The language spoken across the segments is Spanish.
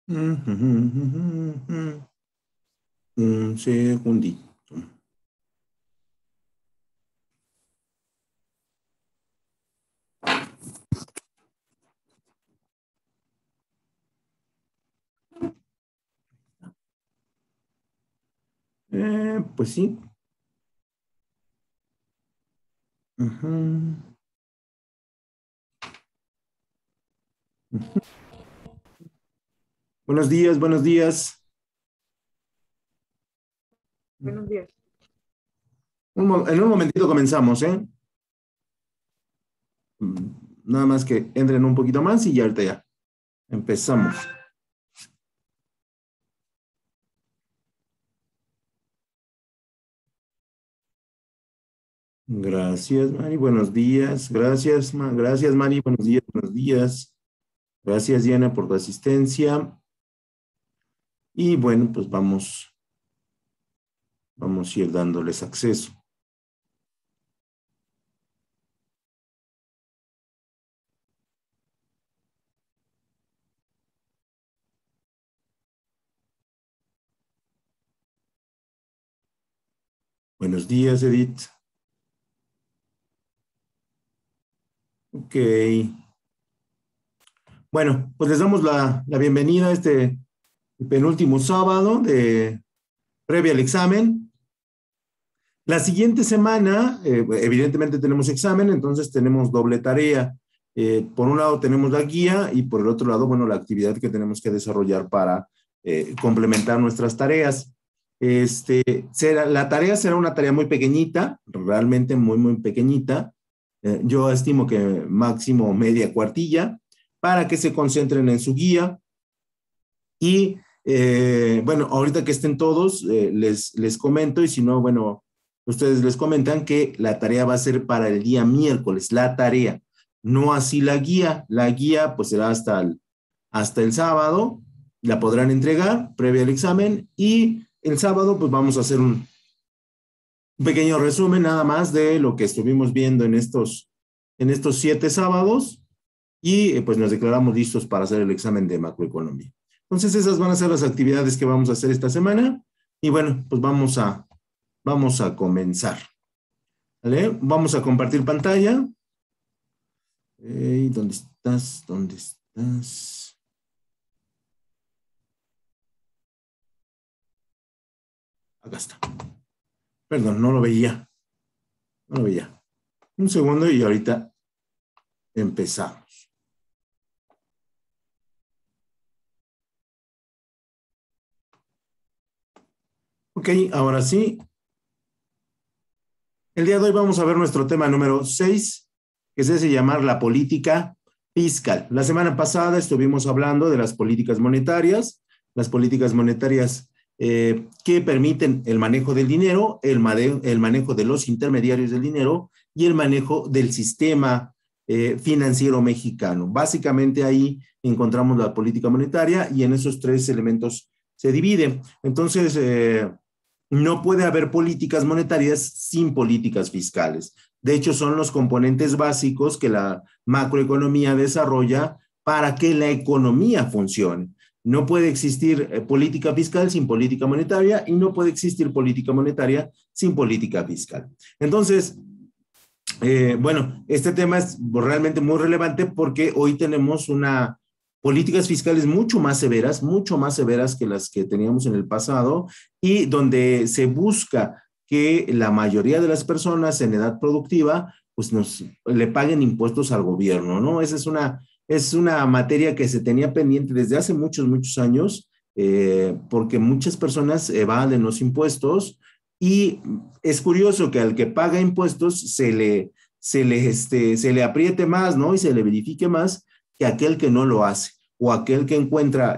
Un segundito. Pues sí. Ujú. Buenos días, buenos días. Buenos días. En un momentito comenzamos, ¿eh? Nada más que entren un poquito más y ya ahorita ya empezamos. Gracias, Mari. Buenos días. Gracias, gracias, Mari. Buenos días, buenos días. Gracias, Diana, por tu asistencia. Y bueno, pues vamos a ir dándoles acceso. Buenos días, Edith. Ok. Bueno, pues les damos la bienvenida a este penúltimo sábado previo al examen. La siguiente semana, evidentemente tenemos examen, entonces tenemos doble tarea. Por un lado tenemos la guía y por el otro lado, bueno, la actividad que tenemos que desarrollar para complementar nuestras tareas. La tarea será una tarea muy pequeñita, realmente muy, muy pequeñita. Yo estimo que máximo media cuartilla, para que se concentren en su guía. Y bueno, ahorita que estén todos, les comento, y si no, bueno, ustedes les comentan que la tarea va a ser para el día miércoles, la tarea, no así la guía. La guía pues será hasta el sábado, la podrán entregar previo al examen, y el sábado pues vamos a hacer un pequeño resumen nada más de lo que estuvimos viendo en estos 7 sábados, y pues nos declaramos listos para hacer el examen de macroeconomía. Entonces esas van a ser las actividades que vamos a hacer esta semana, y bueno, pues vamos a comenzar. ¿Vale? Vamos a compartir pantalla. ¿Dónde estás? ¿Dónde estás? Acá está. Perdón, no lo veía. No lo veía. Un segundo y ahorita empezamos. Ok, ahora sí. El día de hoy vamos a ver nuestro tema número 6, que se hace llamar la política fiscal. La semana pasada estuvimos hablando de las políticas monetarias que permiten el manejo del dinero, el manejo de los intermediarios del dinero y el manejo del sistema financiero mexicano. Básicamente ahí encontramos la política monetaria, y en esos 3 elementos se divide. Entonces, no puede haber políticas monetarias sin políticas fiscales. De hecho, son los componentes básicos que la macroeconomía desarrolla para que la economía funcione. No puede existir política fiscal sin política monetaria, y no puede existir política monetaria sin política fiscal. Entonces, bueno, este tema es realmente muy relevante porque hoy tenemos políticas fiscales mucho más severas que las que teníamos en el pasado, y donde se busca que la mayoría de las personas en edad productiva pues le paguen impuestos al gobierno, ¿no? Esa es una materia que se tenía pendiente desde hace muchos, muchos años, porque muchas personas evaden los impuestos, y es curioso que al que paga impuestos se le apriete más, ¿no? Y se le verifique más que aquel que no lo hace, o aquel que encuentra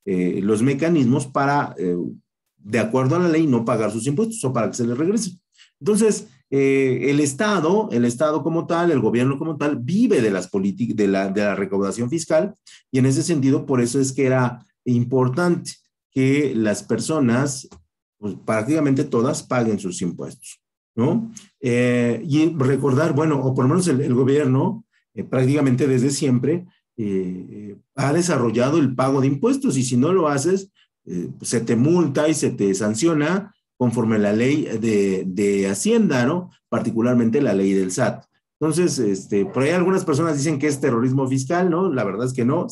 los mecanismos para, de acuerdo a la ley, no pagar sus impuestos, o para que se le regrese. Entonces, el Estado como tal, el gobierno como tal, vive de las políticas, de la recaudación fiscal, y en ese sentido, por eso es que era importante que las personas, pues prácticamente todas, paguen sus impuestos, ¿no? Y recordar, bueno, o por lo menos el gobierno, prácticamente desde siempre, ha desarrollado el pago de impuestos, y si no lo haces, se te multa y se te sanciona conforme a la ley de Hacienda, ¿no? Particularmente la ley del SAT. Entonces, por ahí algunas personas dicen que es terrorismo fiscal, ¿no? La verdad es que no,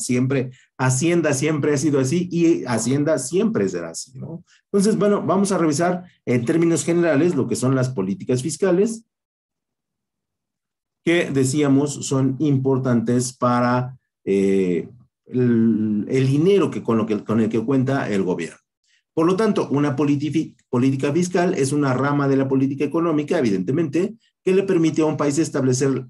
Hacienda siempre ha sido así y Hacienda siempre será así, ¿no? Entonces, bueno, vamos a revisar en términos generales lo que son las políticas fiscales, que decíamos son importantes para el dinero con el que cuenta el gobierno. Por lo tanto, una política fiscal es una rama de la política económica, evidentemente, que le permite a un país establecer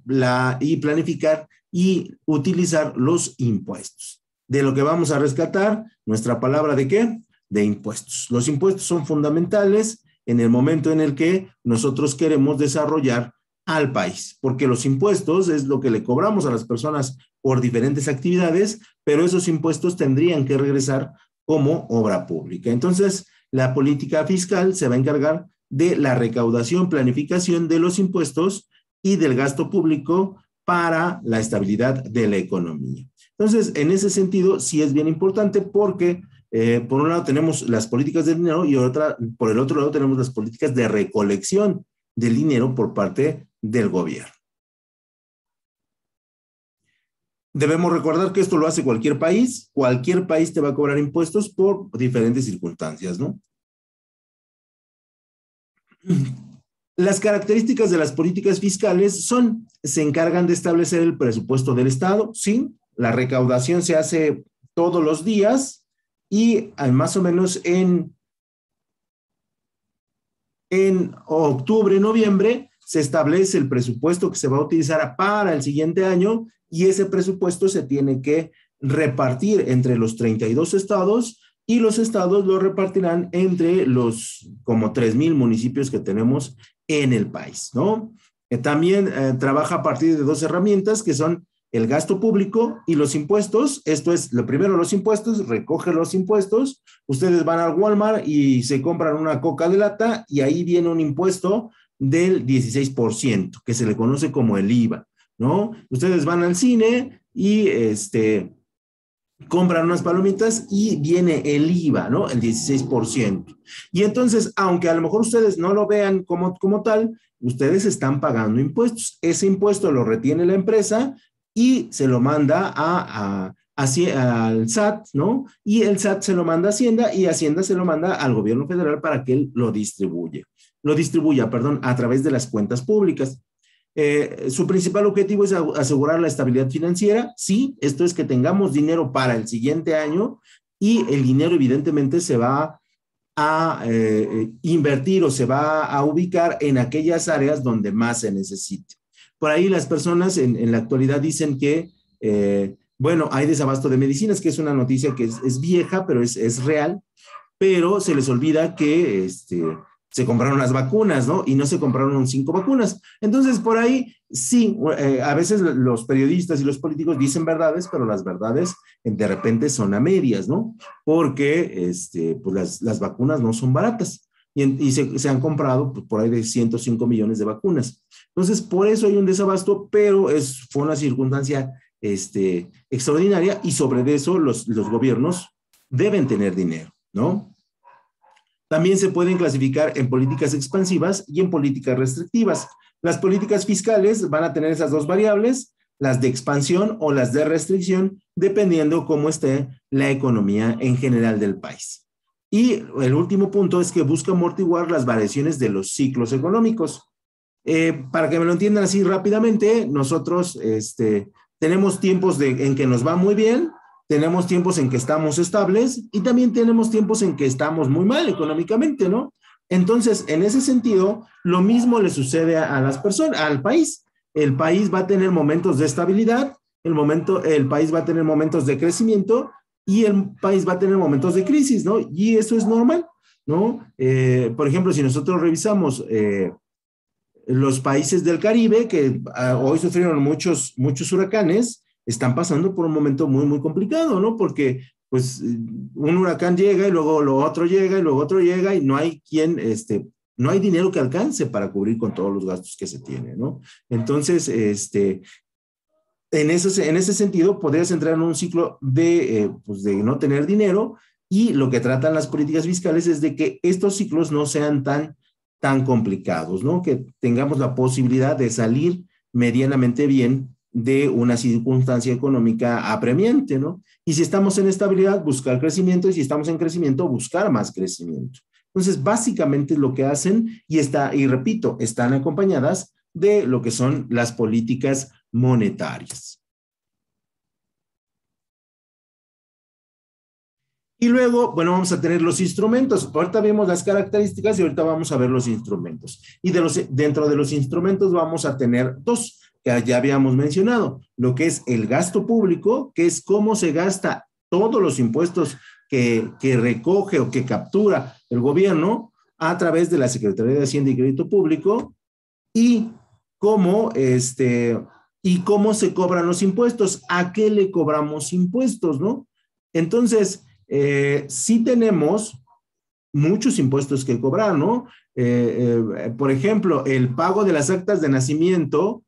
y planificar y utilizar los impuestos. De lo que vamos a rescatar, nuestra palabra ¿de qué? De impuestos. Los impuestos son fundamentales en el momento en el que nosotros queremos desarrollar al país, porque los impuestos es lo que le cobramos a las personas por diferentes actividades, pero esos impuestos tendrían que regresar como obra pública. Entonces, la política fiscal se va a encargar de la recaudación, planificación de los impuestos y del gasto público para la estabilidad de la economía. Entonces, en ese sentido, sí es bien importante porque, por un lado, tenemos las políticas de dinero y por el otro lado, tenemos las políticas de recolección del dinero por parte del gobierno. Debemos recordar que esto lo hace cualquier país te va a cobrar impuestos por diferentes circunstancias, ¿no? Las características de las políticas fiscales se encargan de establecer el presupuesto del Estado, sí, la recaudación se hace todos los días y más o menos en octubre, noviembre, se establece el presupuesto que se va a utilizar para el siguiente año y ese presupuesto se tiene que repartir entre los 32 estados y los estados lo repartirán entre los como 3,000 municipios que tenemos en el país, ¿no? También trabaja a partir de dos herramientas que son el gasto público y los impuestos. Esto es, lo primero, los impuestos, recoge los impuestos. Ustedes van al Walmart y se compran una coca de lata y ahí viene un impuesto del 16%, que se le conoce como el IVA, ¿no? Ustedes van al cine y compran unas palomitas y viene el IVA, ¿no? El 16%. Y entonces, aunque a lo mejor ustedes no lo vean como tal, ustedes están pagando impuestos. Ese impuesto lo retiene la empresa y se lo manda al SAT, ¿no? Y el SAT se lo manda a Hacienda y Hacienda se lo manda al gobierno federal para que él lo distribuya, a través de las cuentas públicas. Su principal objetivo es asegurar la estabilidad financiera. Sí, esto es que tengamos dinero para el siguiente año y el dinero evidentemente se va a invertir o se va a ubicar en aquellas áreas donde más se necesite. Por ahí las personas en la actualidad dicen que, bueno, hay desabasto de medicinas, que es una noticia que es vieja, pero es real, pero se les olvida que se compraron las vacunas, ¿no? Y no se compraron 5 vacunas. Entonces, por ahí, sí, a veces los periodistas y los políticos dicen verdades, pero las verdades de repente son a medias, ¿no? Porque pues las vacunas no son baratas y se han comprado pues, por ahí de 105 millones de vacunas. Entonces, por eso hay un desabasto, pero fue una circunstancia extraordinaria y sobre eso los gobiernos deben tener dinero, ¿no? También se pueden clasificar en políticas expansivas y en políticas restrictivas. Las políticas fiscales van a tener esas dos variables, las de expansión o las de restricción, dependiendo cómo esté la economía en general del país. Y el último punto es que busca amortiguar las variaciones de los ciclos económicos. Para que me lo entiendan así rápidamente, nosotros tenemos tiempos en que nos va muy bien, tenemos tiempos en que estamos estables y también tenemos tiempos en que estamos muy mal económicamente, ¿no? Entonces, en ese sentido, lo mismo le sucede a las personas, al país. El país va a tener momentos de estabilidad, el país va a tener momentos de crecimiento y el país va a tener momentos de crisis, ¿no? Y eso es normal, ¿no? Por ejemplo, si nosotros revisamos los países del Caribe, que hoy sufrieron muchos huracanes, están pasando por un momento muy, muy complicado, ¿no? Porque, pues, un huracán llega y luego lo otro llega y luego otro llega y no hay no hay dinero que alcance para cubrir con todos los gastos que se tienen, ¿no? Entonces, en ese sentido, podrías entrar en un ciclo pues de no tener dinero, y lo que tratan las políticas fiscales es de que estos ciclos no sean tan complicados, ¿no? Que tengamos la posibilidad de salir medianamente bien de una circunstancia económica apremiante, ¿no? Y si estamos en estabilidad, buscar crecimiento, y si estamos en crecimiento, buscar más crecimiento. Entonces, básicamente es lo que hacen, y repito, están acompañadas de lo que son las políticas monetarias. Y luego, bueno, vamos a tener los instrumentos. Ahorita vemos las características y ahorita vamos a ver los instrumentos. Y dentro de los instrumentos vamos a tener dos que ya habíamos mencionado. Lo que es el gasto público, que es cómo se gasta todos los impuestos que recoge o que captura el gobierno a través de la Secretaría de Hacienda y Crédito Público, y cómo se cobran los impuestos, a qué le cobramos impuestos, ¿no? Entonces, sí tenemos muchos impuestos que cobrar, ¿no? Por ejemplo, el pago de las actas de nacimiento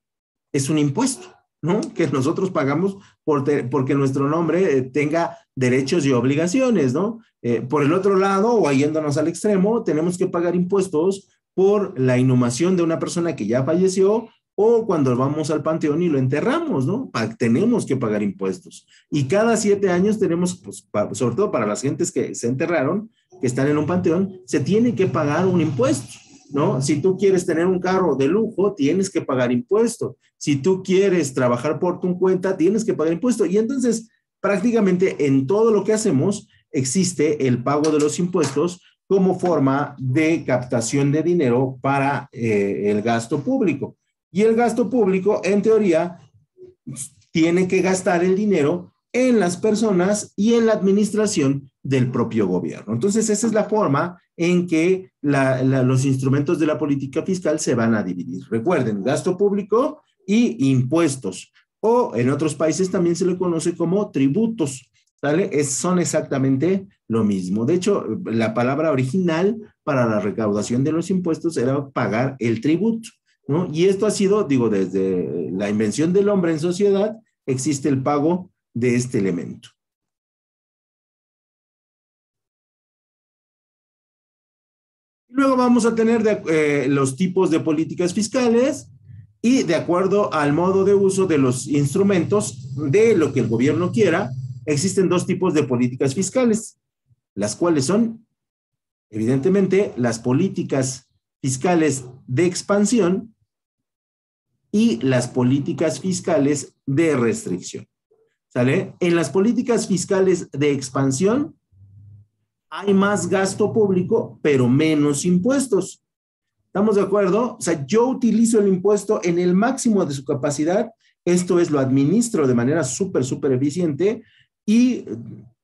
es un impuesto, ¿no? Que nosotros pagamos porque nuestro nombre tenga derechos y obligaciones, ¿no? Por el otro lado, o yéndonos al extremo, tenemos que pagar impuestos por la inhumación de una persona que ya falleció, o cuando vamos al panteón y lo enterramos, ¿no? Tenemos que pagar impuestos. Y cada 7 años tenemos, pues, sobre todo para las gentes que se enterraron, que están en un panteón, se tiene que pagar un impuesto, ¿no? Si tú quieres tener un carro de lujo, tienes que pagar impuesto. Si tú quieres trabajar por tu cuenta, tienes que pagar impuesto. Y entonces, prácticamente en todo lo que hacemos, existe el pago de los impuestos como forma de captación de dinero para el gasto público. Y el gasto público, en teoría, tiene que gastar el dinero en las personas y en la administración del propio gobierno. Entonces, esa es la forma en que los instrumentos de la política fiscal se van a dividir. Recuerden, gasto público y impuestos, o en otros países también se le conoce como tributos, ¿sale? Son exactamente lo mismo. De hecho, la palabra original para la recaudación de los impuestos era pagar el tributo, ¿no? Y esto ha sido, digo, desde la invención del hombre en sociedad, existe el pago de este elemento. Luego vamos a tener los tipos de políticas fiscales, y de acuerdo al modo de uso de los instrumentos de lo que el gobierno quiera, existen dos tipos de políticas fiscales, las cuales son, evidentemente, las políticas fiscales de expansión y las políticas fiscales de restricción, ¿sale? En las políticas fiscales de expansión hay más gasto público, pero menos impuestos. ¿Estamos de acuerdo? O sea, yo utilizo el impuesto en el máximo de su capacidad, esto es, lo administro de manera súper eficiente, y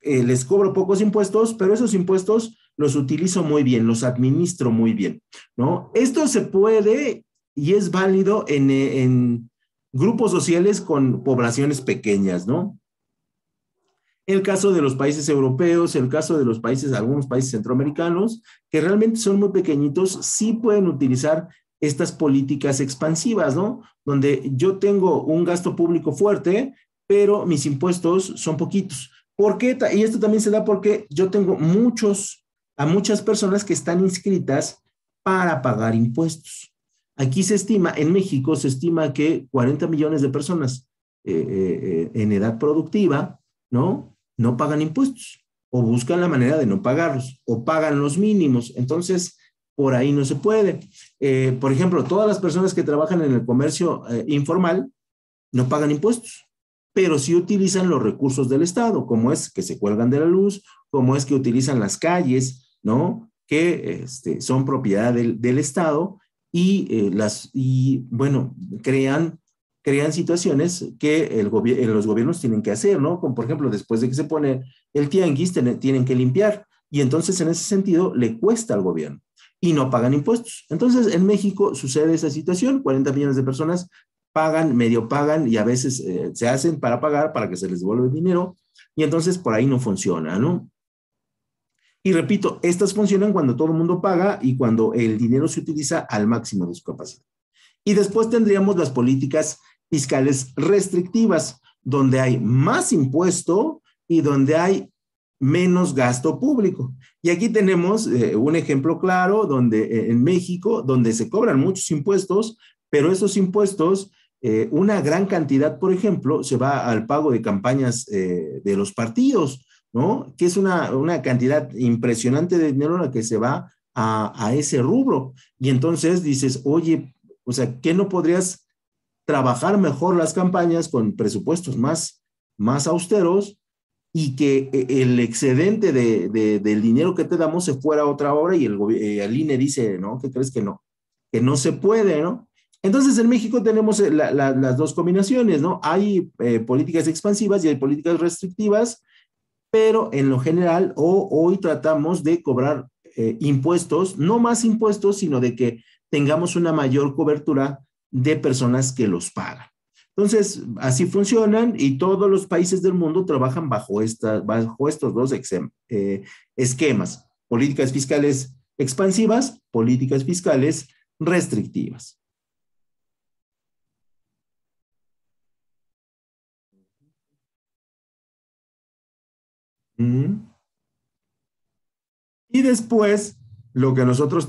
les cobro pocos impuestos, pero esos impuestos los utilizo muy bien, los administro muy bien, ¿no? Esto se puede y es válido en grupos sociales con poblaciones pequeñas, ¿no? El caso de los países europeos, el caso de algunos países centroamericanos, que realmente son muy pequeñitos, sí pueden utilizar estas políticas expansivas, ¿no? Donde yo tengo un gasto público fuerte, pero mis impuestos son poquitos. ¿Por qué? Y esto también se da porque yo tengo a muchas personas que están inscritas para pagar impuestos. Aquí en México se estima que 40 millones de personas en edad productiva, ¿no? No pagan impuestos, o buscan la manera de no pagarlos, o pagan los mínimos. Entonces, por ahí no se puede. Por ejemplo, todas las personas que trabajan en el comercio informal no pagan impuestos, pero sí utilizan los recursos del Estado, como es que se cuelgan de la luz, como es que utilizan las calles, ¿no? Que son propiedad del Estado, y bueno, crean situaciones que los gobiernos tienen que hacer, ¿no? Como por ejemplo, después de que se pone el tianguis, tienen que limpiar, y entonces en ese sentido le cuesta al gobierno y no pagan impuestos. Entonces en México sucede esa situación, 40 millones de personas pagan, medio pagan, y a veces se hacen para pagar para que se les devuelva el dinero, y entonces por ahí no funciona, ¿no? Y repito, estas funcionan cuando todo el mundo paga y cuando el dinero se utiliza al máximo de su capacidad. Y después tendríamos las políticas fiscales restrictivas, donde hay más impuesto y donde hay menos gasto público. Y aquí tenemos un ejemplo claro donde en México, donde se cobran muchos impuestos, pero esos impuestos, una gran cantidad, por ejemplo, se va al pago de campañas de los partidos, ¿no? Que es una cantidad impresionante de dinero la que se va a ese rubro. Y entonces dices, oye, o sea, ¿qué no podrías trabajar mejor las campañas con presupuestos más austeros y que el excedente del dinero que te damos se fuera a otra obra y el INE dice, ¿no? ¿Qué crees que no se puede, ¿no? Entonces en México tenemos las dos combinaciones, ¿no? Hay políticas expansivas y hay políticas restrictivas, pero en lo general hoy tratamos de cobrar impuestos, no más impuestos, sino de que tengamos una mayor cobertura de personas que los pagan. Entonces, así funcionan y todos los países del mundo trabajan bajo estos dos esquemas, políticas fiscales expansivas, políticas fiscales restrictivas. Y después, lo que nosotros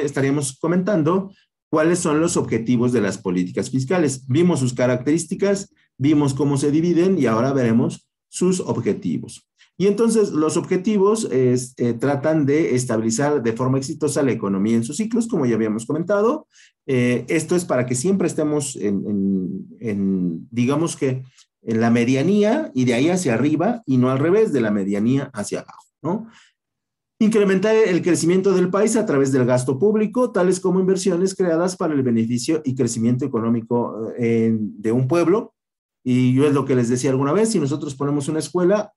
estaríamos comentando, cuáles son los objetivos de las políticas fiscales. Vimos sus características, vimos cómo se dividen y ahora veremos sus objetivos. Y entonces los objetivos tratan de estabilizar de forma exitosa la economía en sus ciclos, como ya habíamos comentado. Esto es para que siempre estemos digamos que en la medianía y de ahí hacia arriba y no al revés, de la medianía hacia abajo, ¿no? Incrementar el crecimiento del país a través del gasto público, tales como inversiones creadas para el beneficio y crecimiento económico de un pueblo. Y yo es lo que les decía alguna vez, si nosotros ponemos una escuela,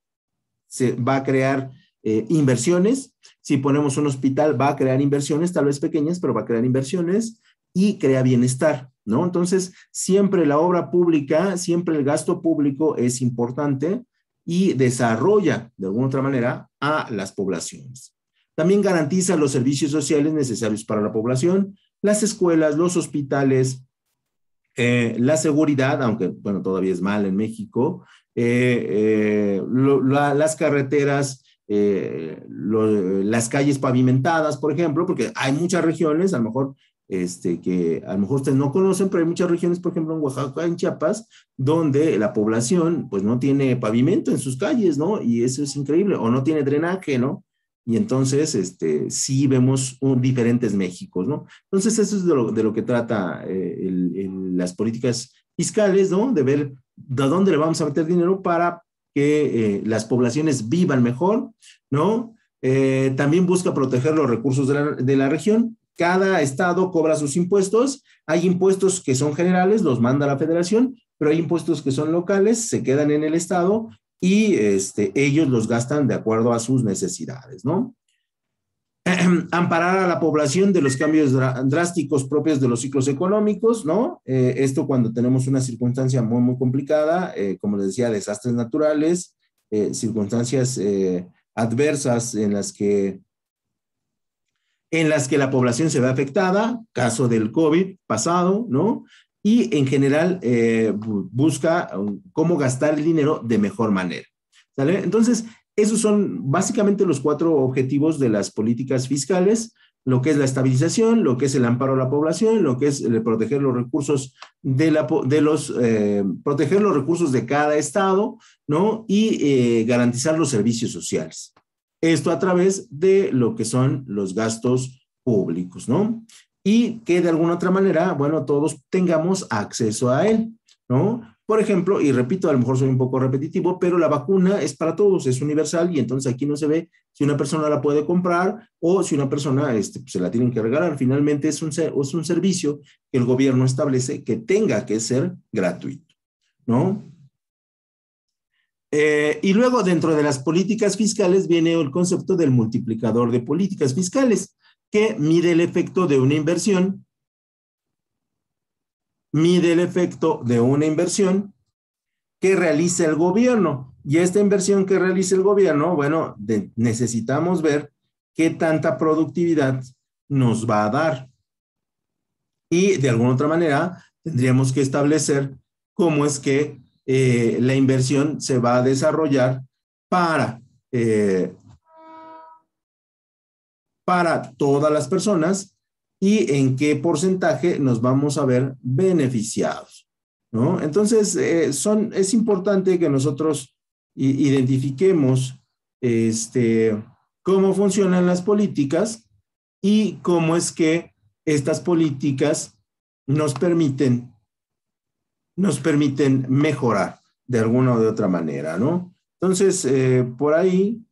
se va a crear inversiones. Si ponemos un hospital, va a crear inversiones, tal vez pequeñas, pero va a crear inversiones y crea bienestar, ¿no? Entonces, siempre la obra pública, siempre el gasto público es importante y desarrolla de alguna otra manera a las poblaciones. También garantiza los servicios sociales necesarios para la población, las escuelas, los hospitales, la seguridad, aunque bueno, todavía es mal en México, las carreteras, las calles pavimentadas, por ejemplo, porque hay muchas regiones, a lo mejor que a lo mejor ustedes no conocen, pero hay muchas regiones, por ejemplo, en Oaxaca, en Chiapas, donde la población pues no tiene pavimento en sus calles, ¿no? Y eso es increíble, o no tiene drenaje, ¿no? Y entonces, sí vemos diferentes Méxicos, ¿no? Entonces, eso es de lo que trata las políticas fiscales, ¿no? De ver de dónde le vamos a meter dinero para que las poblaciones vivan mejor, ¿no? También busca proteger los recursos de la región. Cada estado cobra sus impuestos. Hay impuestos que son generales, los manda la federación, pero hay impuestos que son locales, se quedan en el estado y ellos los gastan de acuerdo a sus necesidades, ¿no? Amparar a la población de los cambios drásticos propios de los ciclos económicos, ¿no? Esto cuando tenemos una circunstancia muy, muy complicada, como les decía, desastres naturales, circunstancias adversas en las que la población se ve afectada, caso del COVID pasado, ¿no? Y en general busca cómo gastar el dinero de mejor manera, ¿sale? Entonces, esos son básicamente los 4 objetivos de las políticas fiscales, lo que es la estabilización, lo que es el amparo a la población, lo que es proteger los recursos proteger los recursos de cada estado, ¿no? Y garantizar los servicios sociales. Esto a través de lo que son los gastos públicos, ¿no? Y que de alguna otra manera, bueno, todos tengamos acceso a él, ¿no? Por ejemplo, y repito, a lo mejor soy un poco repetitivo, pero la vacuna es para todos, es universal y entonces aquí no se ve si una persona la puede comprar o si una persona pues, se la tienen que regalar. Finalmente es un servicio que el gobierno establece que tenga que ser gratuito, ¿no? Y luego dentro de las políticas fiscales viene el concepto del multiplicador de políticas fiscales, que mide el efecto de una inversión, que realiza el gobierno. Y esta inversión que realiza el gobierno, bueno, necesitamos ver qué tanta productividad nos va a dar. Y de alguna otra manera, tendríamos que establecer cómo es que la inversión se va a desarrollar para, para todas las personas y en qué porcentaje nos vamos a ver beneficiados, ¿no? Entonces, es importante que nosotros identifiquemos cómo funcionan las políticas y cómo es que estas políticas nos permiten mejorar de alguna o de otra manera, ¿no? Entonces, por ahí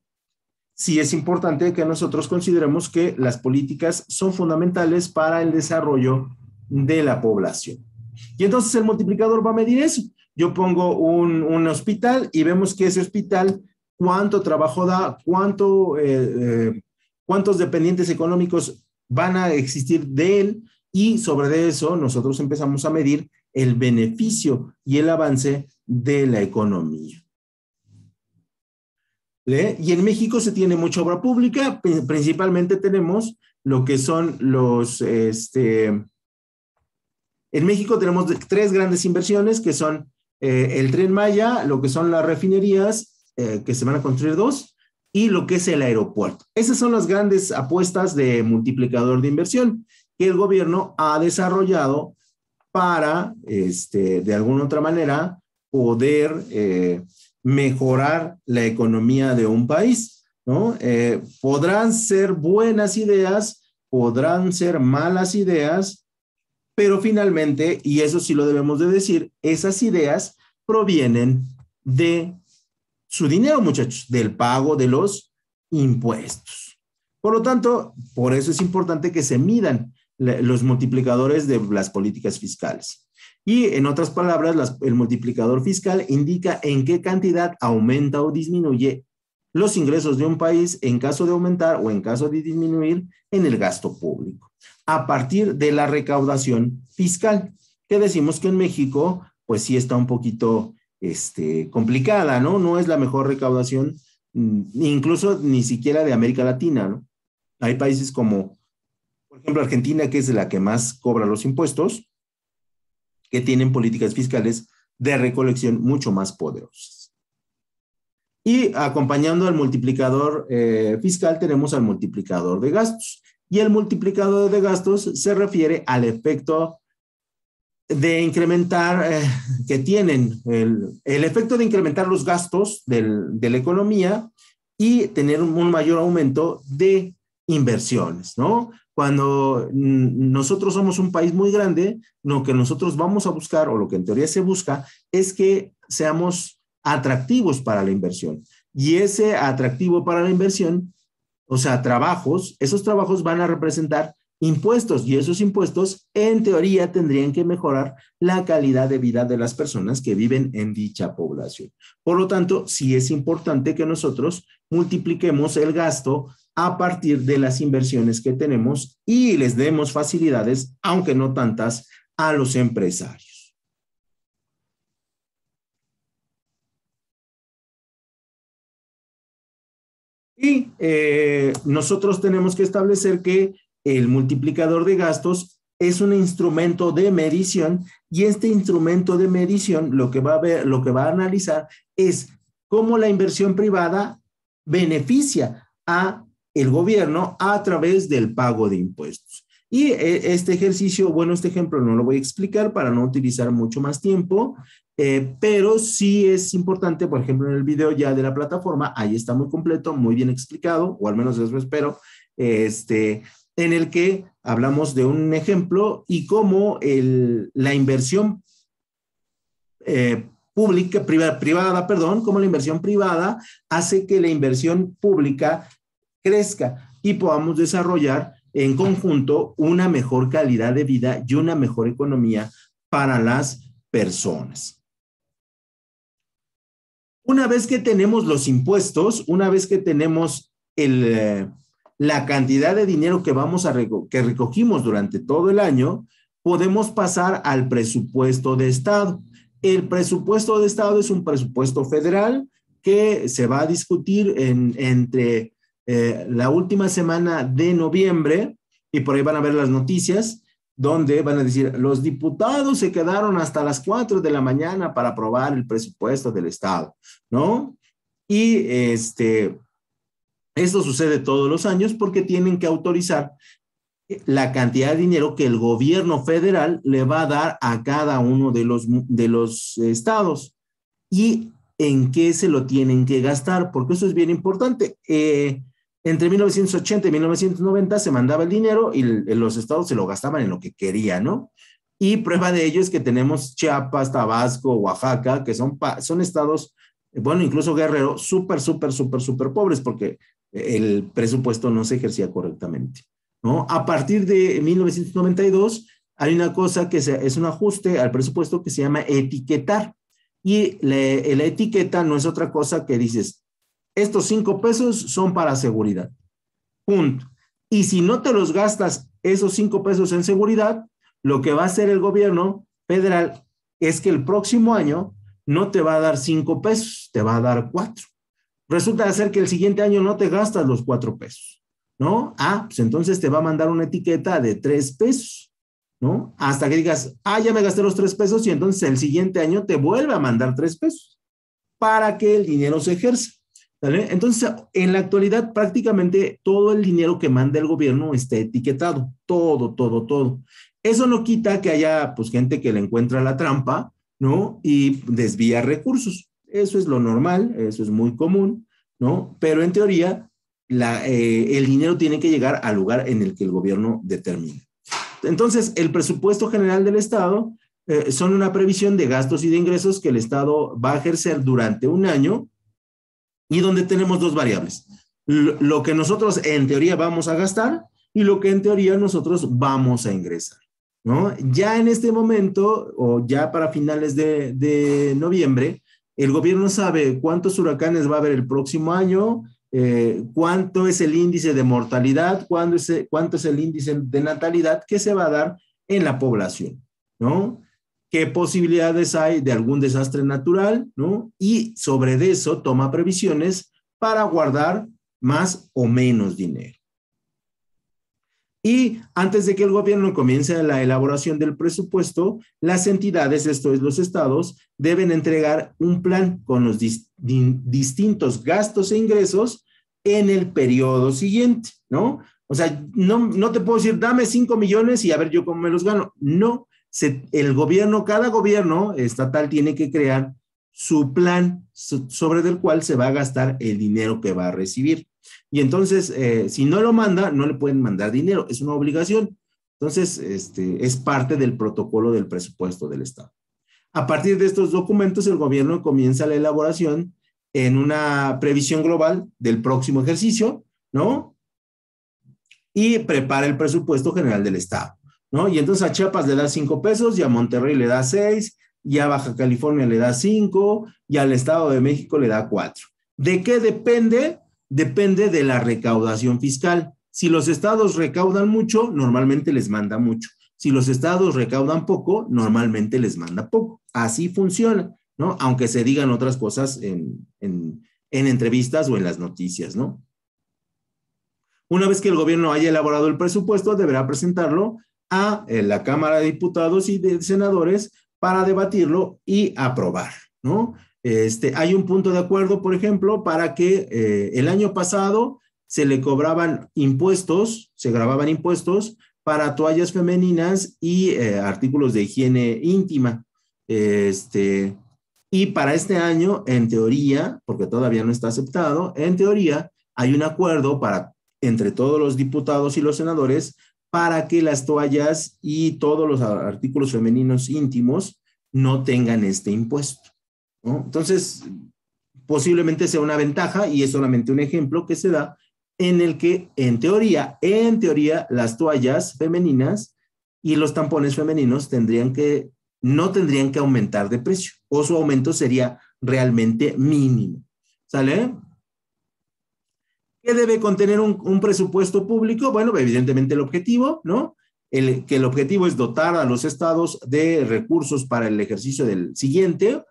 sí es importante que nosotros consideremos que las políticas son fundamentales para el desarrollo de la población. Y entonces el multiplicador va a medir eso. Yo pongo un hospital y vemos que ese hospital, cuánto trabajo da, cuántos dependientes económicos van a existir de él, y sobre eso nosotros empezamos a medir el beneficio y el avance de la economía. Y en México se tiene mucha obra pública, principalmente tenemos lo que son en México tenemos tres grandes inversiones que son el Tren Maya, lo que son las refinerías, que se van a construir dos, y lo que es el aeropuerto. Esas son las grandes apuestas de multiplicador de inversión que el gobierno ha desarrollado para, de alguna otra manera, poder mejorar la economía de un país, ¿no? Podrán ser buenas ideas, podrán ser malas ideas, pero finalmente, y eso sí lo debemos de decir, esas ideas provienen de su dinero, muchachos, del pago de los impuestos. Por lo tanto, por eso es importante que se midan los multiplicadores de las políticas fiscales. Y en otras palabras, el multiplicador fiscal indica en qué cantidad aumenta o disminuye los ingresos de un país en caso de aumentar o en caso de disminuir en el gasto público, a partir de la recaudación fiscal, que decimos que en México, pues sí está un poquito complicada, ¿no? No es la mejor recaudación, incluso ni siquiera de América Latina, ¿no? Hay países como, por ejemplo, Argentina, que es la que más cobra los impuestos, que tienen políticas fiscales de recolección mucho más poderosas. Y acompañando al multiplicador fiscal tenemos al multiplicador de gastos. Y el multiplicador de gastos se refiere al efecto de incrementar, que tienen el efecto de incrementar los gastos de la economía y tener un mayor aumento de inversiones, ¿no? Cuando nosotros somos un país muy grande, lo que nosotros vamos a buscar, o lo que en teoría se busca, es que seamos atractivos para la inversión. Y ese atractivo para la inversión, o sea, esos trabajos van a representar impuestos, y esos impuestos, en teoría, tendrían que mejorar la calidad de vida de las personas que viven en dicha población. Por lo tanto, sí es importante que nosotros multipliquemos el gasto a partir de las inversiones que tenemos y les demos facilidades, aunque no tantas, a los empresarios. Y nosotros tenemos que establecer que el multiplicador de gastos es un instrumento de medición, y este instrumento de medición lo que va a analizar es cómo la inversión privada beneficia a el gobierno a través del pago de impuestos. Y este ejercicio, bueno, este ejemplo no lo voy a explicar para no utilizar mucho más tiempo, pero sí es importante, por ejemplo, en el video ya de la plataforma, ahí está muy completo, muy bien explicado, o al menos eso espero, en el que hablamos de un ejemplo y cómo la inversión cómo la inversión privada hace que la inversión pública crezca y podamos desarrollar en conjunto una mejor calidad de vida y una mejor economía para las personas. Una vez que tenemos los impuestos, una vez que tenemos la cantidad de dinero que recogimos durante todo el año, podemos pasar al presupuesto de Estado. El presupuesto de Estado es un presupuesto federal que se va a discutir entre la última semana de noviembre, y por ahí van a ver las noticias, donde van a decir, los diputados se quedaron hasta las 4 de la mañana para aprobar el presupuesto del Estado, ¿no? Y esto sucede todos los años porque tienen que autorizar la cantidad de dinero que el gobierno federal le va a dar a cada uno de los estados y en qué se lo tienen que gastar, porque eso es bien importante. Entre 1980 y 1990 se mandaba el dinero y los estados se lo gastaban en lo que querían, ¿no? Y prueba de ello es que tenemos Chiapas, Tabasco, Oaxaca, que son estados, bueno, incluso Guerrero, súper pobres porque el presupuesto no se ejercía correctamente, ¿no? A partir de 1992 hay una cosa que es un ajuste al presupuesto que se llama etiquetar. Y la etiqueta no es otra cosa que dices, estos 5 pesos son para seguridad, punto. Y si no te los gastas esos 5 pesos en seguridad, lo que va a hacer el gobierno federal es que el próximo año no te va a dar 5 pesos, te va a dar 4. Resulta ser que el siguiente año no te gastas los 4 pesos, ¿no? Pues entonces te va a mandar una etiqueta de 3 pesos, ¿no? Hasta que digas, ya me gasté los 3 pesos y entonces el siguiente año te vuelve a mandar 3 pesos para que el dinero se ejerza, ¿vale? Entonces, en la actualidad prácticamente todo el dinero que manda el gobierno está etiquetado, todo. Eso no quita que haya pues gente que le encuentra la trampa, ¿no? Y desvía recursos. Eso es lo normal, eso es muy común, ¿no? Pero en teoría, el dinero tiene que llegar al lugar en el que el gobierno determine. Entonces, el presupuesto general del Estado son una previsión de gastos y de ingresos que el Estado va a ejercer durante un año y donde tenemos 2 variables. Lo que nosotros en teoría vamos a gastar y lo que en teoría nosotros vamos a ingresar, ¿no? Ya en este momento o ya para finales de noviembre, el gobierno sabe cuántos huracanes va a haber el próximo año, cuánto es el índice de mortalidad, cuánto es el índice de natalidad que se va a dar en la población, ¿no? ¿Qué posibilidades hay de algún desastre natural, ¿no? Y sobre eso toma previsiones para guardar más o menos dinero. Y antes de que el gobierno comience la elaboración del presupuesto, las entidades, esto es los estados, deben entregar un plan con los distintos gastos e ingresos en el periodo siguiente, ¿no? O sea, no te puedo decir, dame 5 millones y a ver yo cómo me los gano. No, cada gobierno estatal tiene que crear su plan sobre el cual se va a gastar el dinero que va a recibir. Y entonces, si no lo manda, no le pueden mandar dinero, es una obligación. Entonces, es parte del protocolo del presupuesto del Estado. A partir de estos documentos, el gobierno comienza la elaboración en una previsión global del próximo ejercicio, ¿no? Y prepara el presupuesto general del Estado, ¿no? Y entonces a Chiapas le da 5 pesos, y a Monterrey le da 6, y a Baja California le da 5, y al Estado de México le da 4. ¿De qué depende? Depende de la recaudación fiscal. Si los estados recaudan mucho, normalmente les manda mucho. Si los estados recaudan poco, normalmente les manda poco. Así funciona, ¿no? Aunque se digan otras cosas en entrevistas o en las noticias, ¿no? Una vez que el gobierno haya elaborado el presupuesto, deberá presentarlo a la Cámara de Diputados y de Senadores para debatirlo y aprobar, ¿no? Hay un punto de acuerdo, por ejemplo, para que el año pasado se grababan impuestos para toallas femeninas y artículos de higiene íntima. Y para este año, en teoría, porque todavía no está aceptado, en teoría hay un acuerdo entre todos los diputados y los senadores para que las toallas y todos los artículos femeninos íntimos no tengan este impuesto, ¿no? Entonces, posiblemente sea una ventaja y es solamente un ejemplo que se da en el que, en teoría, las toallas femeninas y los tampones femeninos no tendrían que aumentar de precio o su aumento sería realmente mínimo. ¿Sale? ¿Qué debe contener un presupuesto público? Bueno, evidentemente el objetivo, ¿no? Que el objetivo es dotar a los estados de recursos para el ejercicio del siguiente.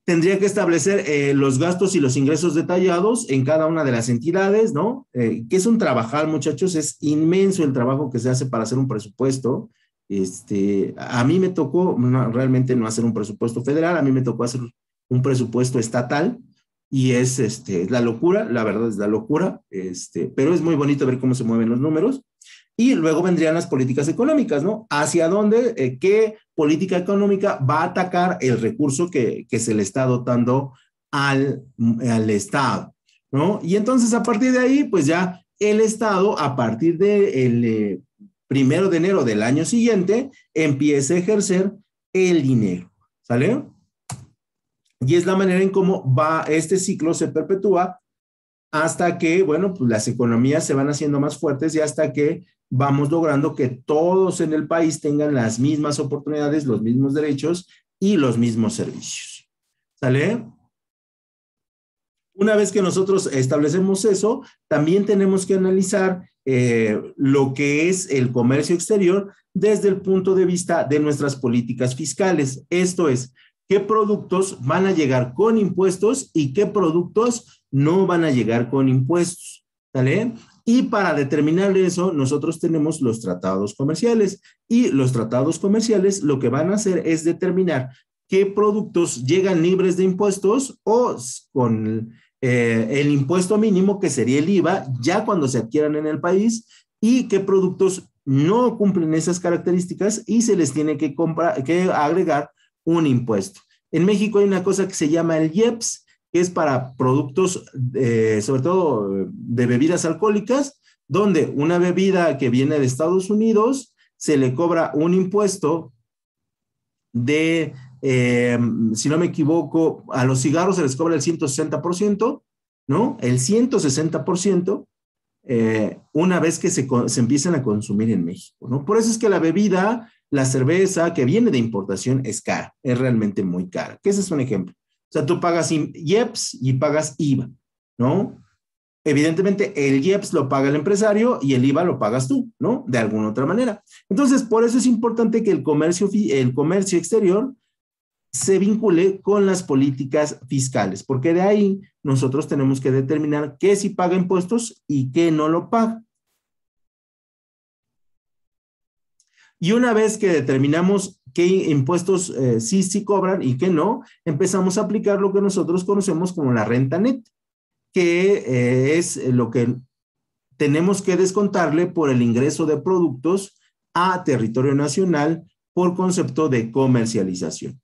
Tendría que establecer los gastos y los ingresos detallados en cada una de las entidades, ¿no? Que es un trabajal, muchachos, es inmenso el trabajo que se hace para hacer un presupuesto. A mí me tocó realmente no hacer un presupuesto federal, a mí me tocó hacer un presupuesto estatal y es la locura, la verdad es la locura, pero es muy bonito ver cómo se mueven los números. Y luego vendrían las políticas económicas, ¿no? ¿Hacia dónde, qué política económica va a atacar el recurso que se le está dotando al Estado, ¿no? Y entonces a partir de ahí, pues ya el Estado, a partir del 1 de enero del año siguiente, empieza a ejercer el dinero, ¿sale? Y es la manera en cómo va este ciclo, se perpetúa hasta que, bueno, pues las economías se van haciendo más fuertes y hasta que vamos logrando que todos en el país tengan las mismas oportunidades, los mismos derechos y los mismos servicios. ¿Sale? Una vez que nosotros establecemos eso, también tenemos que analizar lo que es el comercio exterior desde el punto de vista de nuestras políticas fiscales. Esto es, ¿qué productos van a llegar con impuestos y qué productos no van a llegar con impuestos? ¿Sale? Y para determinar eso, nosotros tenemos los tratados comerciales y los tratados comerciales lo que van a hacer es determinar qué productos llegan libres de impuestos o con el impuesto mínimo, que sería el IVA, ya cuando se adquieran en el país, y qué productos no cumplen esas características y se les tiene que agregar un impuesto. En México hay una cosa que se llama el IEPS, que es para productos, sobre todo de bebidas alcohólicas, donde una bebida que viene de Estados Unidos se le cobra un impuesto de, si no me equivoco, a los cigarros se les cobra el 160%, ¿no? El 160%, una vez que se empiezan a consumir en México, ¿no? Por eso es que la bebida, la cerveza que viene de importación es cara, es realmente muy cara. Que ese es un ejemplo. O sea, tú pagas IEPS y pagas IVA, ¿no? Evidentemente, el IEPS lo paga el empresario y el IVA lo pagas tú, ¿no? De alguna otra manera. Entonces, por eso es importante que el comercio exterior se vincule con las políticas fiscales, porque de ahí nosotros tenemos que determinar qué sí paga impuestos y qué no lo paga. Y una vez que determinamos qué impuestos sí cobran y qué no, empezamos a aplicar lo que nosotros conocemos como la renta neta, que es lo que tenemos que descontarle por el ingreso de productos a territorio nacional por concepto de comercialización.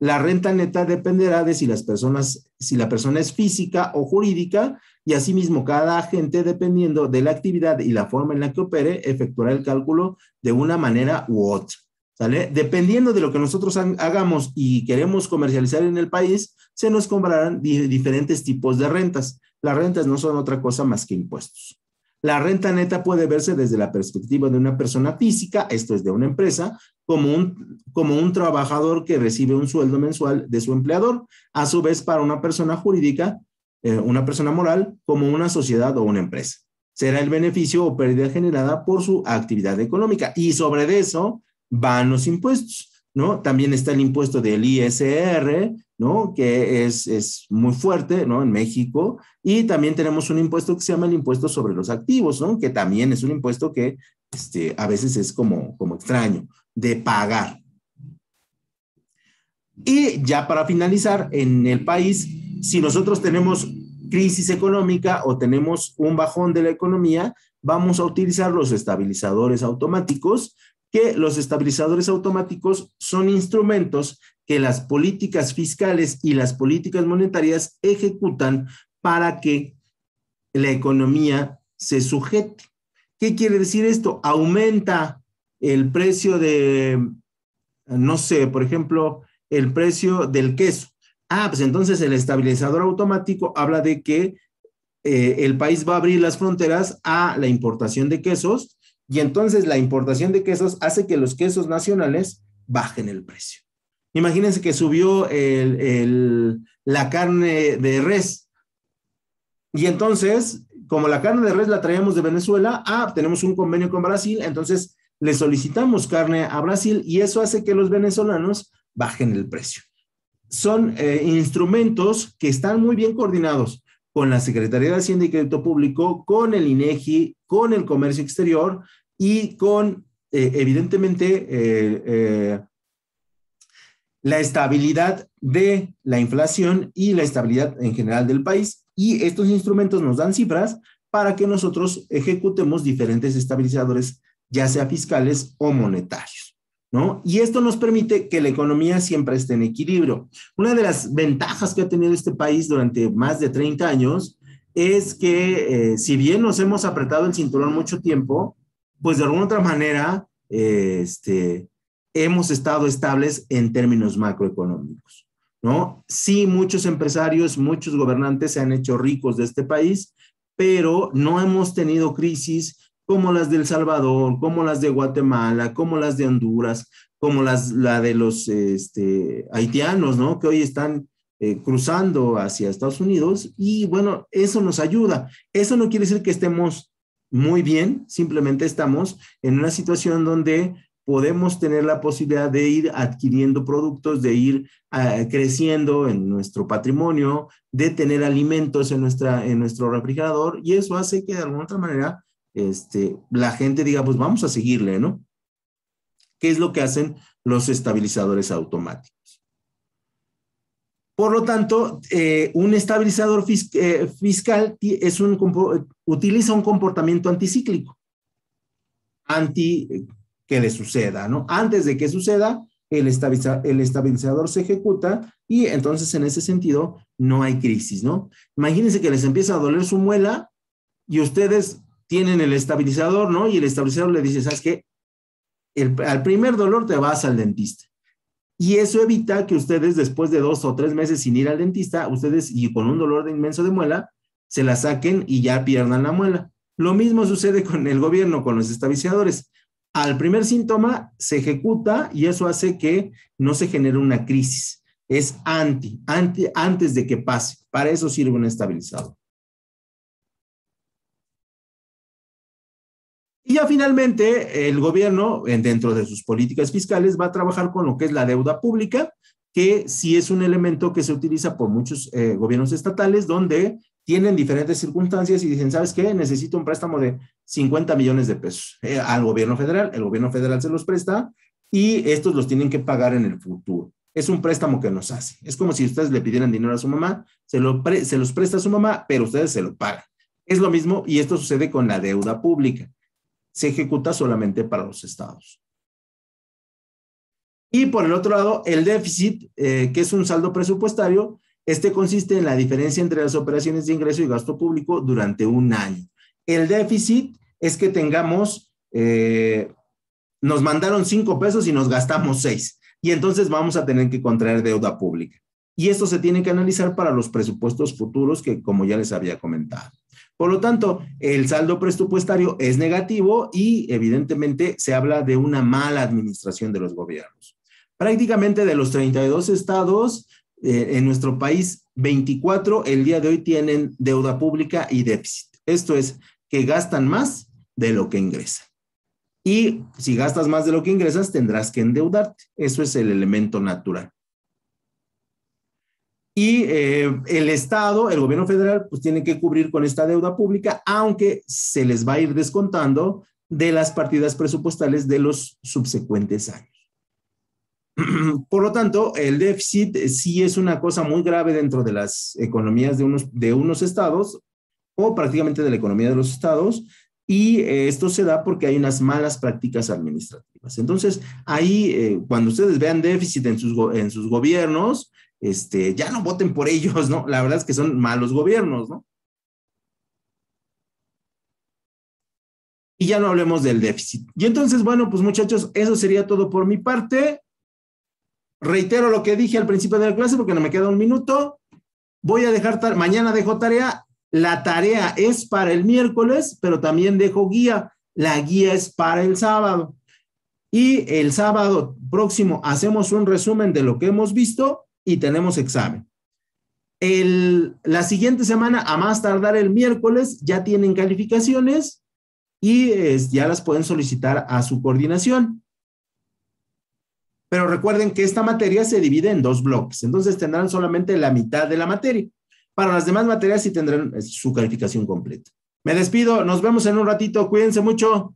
La renta neta dependerá de si la persona es física o jurídica, y asimismo cada agente, dependiendo de la actividad y la forma en la que opere, efectuará el cálculo de una manera u otra. ¿Sale? Dependiendo de lo que nosotros hagamos y queremos comercializar en el país, se nos cobrarán diferentes tipos de rentas. Las rentas no son otra cosa más que impuestos. La renta neta puede verse desde la perspectiva de una persona física, esto es de una empresa, como un trabajador que recibe un sueldo mensual de su empleador. A su vez, para una persona jurídica, una persona moral, como una sociedad o una empresa. Será el beneficio o pérdida generada por su actividad económica. Y sobre eso van los impuestos, ¿no? También está el impuesto del ISR, ¿no? Que es muy fuerte, ¿no? En México. Y también tenemos un impuesto que se llama el impuesto sobre los activos, ¿no? Que también es un impuesto que a veces es como extraño de pagar. Y ya para finalizar, en el país, si nosotros tenemos crisis económica o tenemos un bajón de la economía, vamos a utilizar los estabilizadores automáticos, que los estabilizadores automáticos son instrumentos que las políticas fiscales y las políticas monetarias ejecutan para que la economía se sujete. ¿Qué quiere decir esto? Aumenta el precio de, no sé, por ejemplo, el precio del queso. Pues entonces el estabilizador automático habla de que el país va a abrir las fronteras a la importación de quesos, y entonces la importación de quesos hace que los quesos nacionales bajen el precio. Imagínense que subió la carne de res, y entonces, como la carne de res la traíamos de Venezuela, tenemos un convenio con Brasil, entonces le solicitamos carne a Brasil y eso hace que los venezolanos bajen el precio. Son instrumentos que están muy bien coordinados con la Secretaría de Hacienda y Crédito Público, con el INEGI, con el Comercio Exterior y con evidentemente, la estabilidad de la inflación y la estabilidad en general del país. Y estos instrumentos nos dan cifras para que nosotros ejecutemos diferentes estabilizadores, ya sea fiscales o monetarios, ¿no? Y esto nos permite que la economía siempre esté en equilibrio. Una de las ventajas que ha tenido este país durante más de 30 años es que si bien nos hemos apretado el cinturón mucho tiempo, pues de alguna otra manera hemos estado estables en términos macroeconómicos, ¿no? Sí, muchos empresarios, muchos gobernantes se han hecho ricos de este país, pero no hemos tenido crisis como las de El Salvador, como las de Guatemala, como las de Honduras, como la de los haitianos, ¿no? Que hoy están cruzando hacia Estados Unidos y bueno, eso nos ayuda. Eso no quiere decir que estemos muy bien, simplemente estamos en una situación donde podemos tener la posibilidad de ir adquiriendo productos, de ir creciendo en nuestro patrimonio, de tener alimentos en nuestro refrigerador, y eso hace que de alguna otra manera la gente diga, pues vamos a seguirle, ¿no? ¿Qué es lo que hacen los estabilizadores automáticos? Por lo tanto, un estabilizador fiscal utiliza un comportamiento anticíclico, que le suceda, ¿no? Antes de que suceda, el estabilizador se ejecuta y entonces en ese sentido no hay crisis, ¿no? Imagínense que les empieza a doler su muela y ustedes tienen el estabilizador, ¿no? Y el estabilizador le dice, ¿sabes qué? Al primer dolor te vas al dentista. Y eso evita que ustedes, después de 2 o 3 meses sin ir al dentista, ustedes, y con un dolor inmenso de muela, se la saquen y ya pierdan la muela. Lo mismo sucede con el gobierno, con los estabilizadores. Al primer síntoma se ejecuta y eso hace que no se genere una crisis. Es antes de que pase. Para eso sirve un estabilizador. Y ya finalmente el gobierno, dentro de sus políticas fiscales, va a trabajar con lo que es la deuda pública, que sí es un elemento que se utiliza por muchos gobiernos estatales, donde tienen diferentes circunstancias y dicen, ¿sabes qué? Necesito un préstamo de 50 millones de pesos al gobierno federal. El gobierno federal se los presta y estos los tienen que pagar en el futuro. Es un préstamo que nos hace. Es como si ustedes le pidieran dinero a su mamá, se los presta a su mamá, pero ustedes se lo pagan. Es lo mismo y esto sucede con la deuda pública. Se ejecuta solamente para los estados. Y por el otro lado, el déficit, que es un saldo presupuestario, consiste en la diferencia entre las operaciones de ingreso y gasto público durante un año. El déficit es que nos mandaron 5 pesos y nos gastamos 6. Y entonces vamos a tener que contraer deuda pública. Y esto se tiene que analizar para los presupuestos futuros que, como ya les había comentado. Por lo tanto, el saldo presupuestario es negativo y evidentemente se habla de una mala administración de los gobiernos. Prácticamente de los 32 estados en nuestro país, 24 el día de hoy tienen deuda pública y déficit. Esto es que gastan más de lo que ingresan. Y si gastas más de lo que ingresas, tendrás que endeudarte. Eso es el elemento natural. Y el Estado, el gobierno federal, pues tiene que cubrir con esta deuda pública, aunque se les va a ir descontando de las partidas presupuestales de los subsecuentes años. Por lo tanto, el déficit sí es una cosa muy grave dentro de las economías de unos estados o prácticamente de la economía de los estados, y esto se da porque hay unas malas prácticas administrativas. Entonces, ahí, cuando ustedes vean déficit en sus gobiernos, ya no voten por ellos, ¿no? La verdad es que son malos gobiernos, ¿no? Y ya no hablemos del déficit. Y entonces, bueno, pues muchachos, eso sería todo por mi parte. Reitero lo que dije al principio de la clase porque no me queda un minuto. Voy a dejar, mañana dejo tarea. La tarea es para el miércoles, pero también dejo guía. La guía es para el sábado. Y el sábado próximo hacemos un resumen de lo que hemos visto y tenemos examen. La siguiente semana, a más tardar el miércoles, ya tienen calificaciones y ya las pueden solicitar a su coordinación. Pero recuerden que esta materia se divide en 2 bloques, entonces tendrán solamente la mitad de la materia. Para las demás materias sí tendrán su calificación completa. Me despido, nos vemos en un ratito, cuídense mucho.